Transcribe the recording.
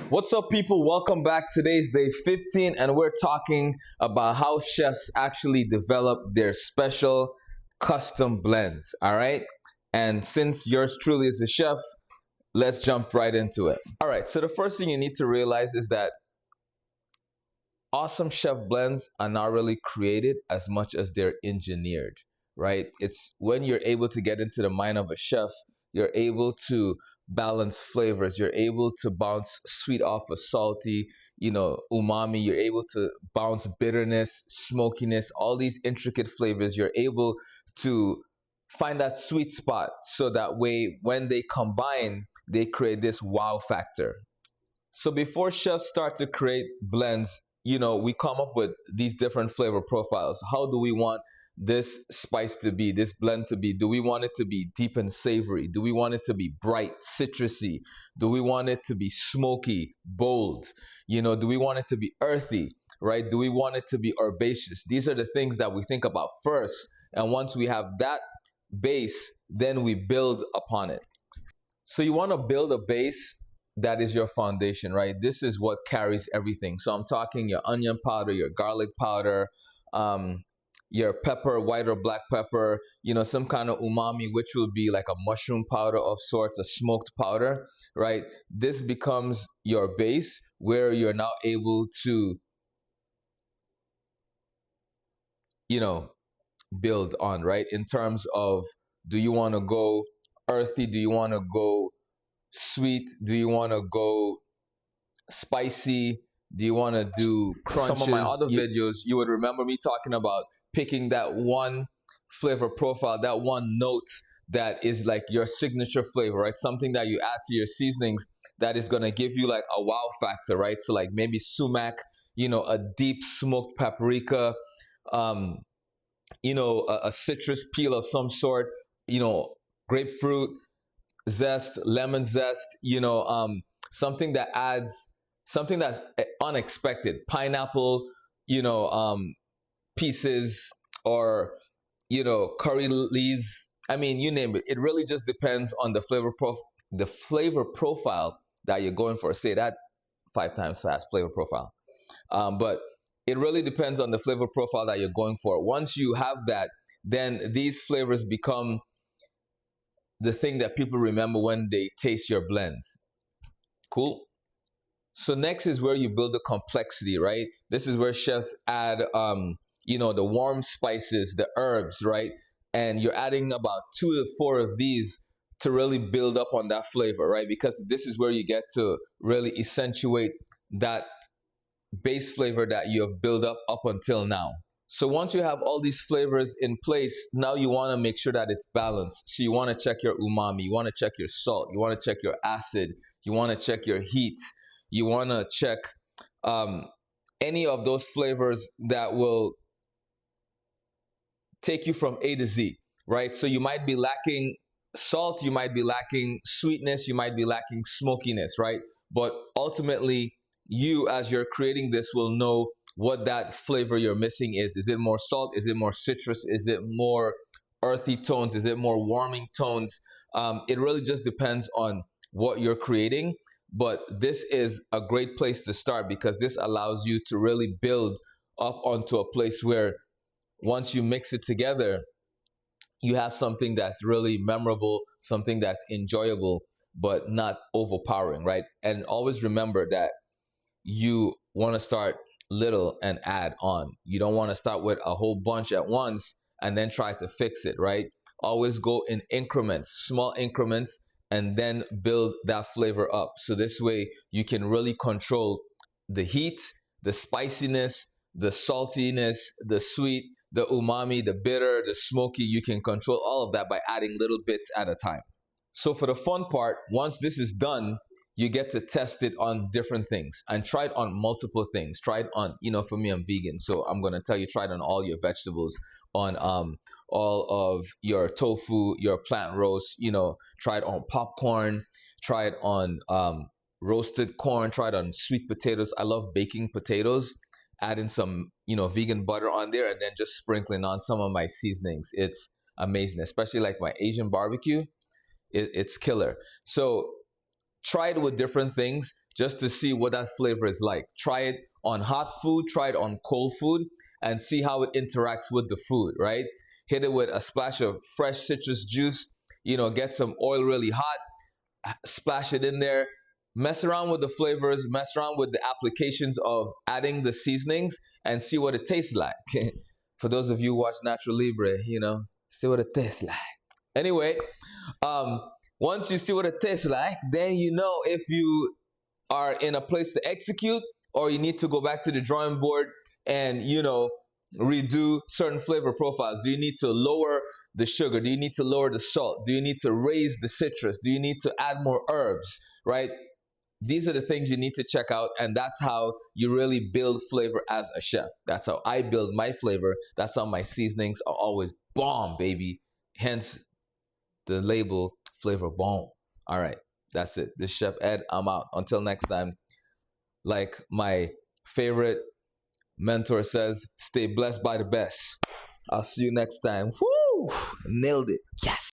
What's up, people? Welcome back. Today's day 15, and we're talking about how chefs actually develop their special custom blends. All right. And since yours truly is a chef, let's jump right into it. All right. So, the first thing you need to realize is that awesome chef blends are not really created as much as they're engineered, right? It's when you're able to get into the mind of a chef, you're able to balance flavors, you're able to bounce sweet off of salty, umami, you're able to bounce bitterness, smokiness, all these intricate flavors. You're able to find that sweet spot so that way when they combine, they create this wow factor. So before chefs start to create blends, we come up with these different flavor profiles. How do we want this spice to be, this blend to be? Do we want it to be deep and savory? Do we want it to be bright, citrusy? Do we want it to be smoky, bold? Do we want it to be earthy, right? Do we want it to be herbaceous? These are the things that we think about first. And once we have that base, then we build upon it. So you want to build a base that is your foundation, right? This is what carries everything. So I'm talking your onion powder, your garlic powder, your pepper, white or black pepper, some kind of umami, which will be like a mushroom powder of sorts, a smoked powder, right? This becomes your base where you're now able to, build on, right? In terms of, do you want to go earthy? Do you want to go sweet? Do you want to go spicy? Do you want to do crunches? Some of my other videos, you would remember me talking about picking that one flavor profile, that one note that is like your signature flavor, right? Something that you add to your seasonings that is going to give you like a wow factor, right? So like maybe sumac, a deep smoked paprika, a citrus peel of some sort, grapefruit zest, lemon zest, something that adds something that's unexpected, pineapple, pieces, or curry leaves. I mean, you name it. It really just depends on the flavor profile that you're going for. Say that 5 times fast, flavor profile. But it really depends on the flavor profile that you're going for. Once you have that, then these flavors become the thing that people remember when they taste your blend. Cool. So next is where you build the complexity, right? This is where chefs add, the warm spices, the herbs, right? And you're adding about 2 to 4 of these to really build up on that flavor, right? Because this is where you get to really accentuate that base flavor that you have built up until now. So once you have all these flavors in place, now you want to make sure that it's balanced. So you want to check your umami, you want to check your salt, you want to check your acid, you want to check your heat, you want to check any of those flavors that will take you from A to Z, right? So you might be lacking salt, you might be lacking sweetness, you might be lacking smokiness, right? But ultimately, you, as you're creating this, will know what that flavor you're missing is. Is it more salt? Is it more citrus? Is it more earthy tones? Is it more warming tones? It really just depends on what you're creating. But this is a great place to start because this allows you to really build up onto a place where once you mix it together, you have something that's really memorable, something that's enjoyable, but not overpowering, right? And always remember that you want to start little and add on. You don't want to start with a whole bunch at once and then try to fix it, right? Always go in increments, small increments, and then build that flavor up. So this way you can really control the heat, the spiciness, the saltiness, the sweet, the umami, the bitter, the smoky. You can control all of that by adding little bits at a time. So for the fun part, once this is done, you get to test it on different things and try it on multiple things. Try it on, for me, I'm vegan. So I'm going to tell you, try it on all your vegetables, on all of your tofu, your plant roast, try it on popcorn, try it on roasted corn, try it on sweet potatoes. I love baking potatoes, adding some, vegan butter on there and then just sprinkling on some of my seasonings. It's amazing, especially like my Asian barbecue. It's killer. So try it with different things. just to see what that flavor is like. Try it on hot food, try it on cold food, and see how it interacts with the food, right? Hit it with a splash of fresh citrus juice, get some oil really hot, splash it in there, mess around with the flavors, mess around with the applications of adding the seasonings, and see what it tastes like. For those of you who watch Natural Libre, see what it tastes like. Anyway, um, once you see what it tastes like, then you know if you are in a place to execute or you need to go back to the drawing board and, redo certain flavor profiles. Do you need to lower the sugar? Do you need to lower the salt? Do you need to raise the citrus? Do you need to add more herbs, right? These are the things you need to check out, and that's how you really build flavor as a chef. That's how I build my flavor. That's how my seasonings are always bomb, baby. Hence the label Flavor Bomb. All right, that's it. This is Chef Ed. I'm out. Until next time, like my favorite mentor says, stay blessed by the best. I'll see you next time. Woo! Nailed it. Yes.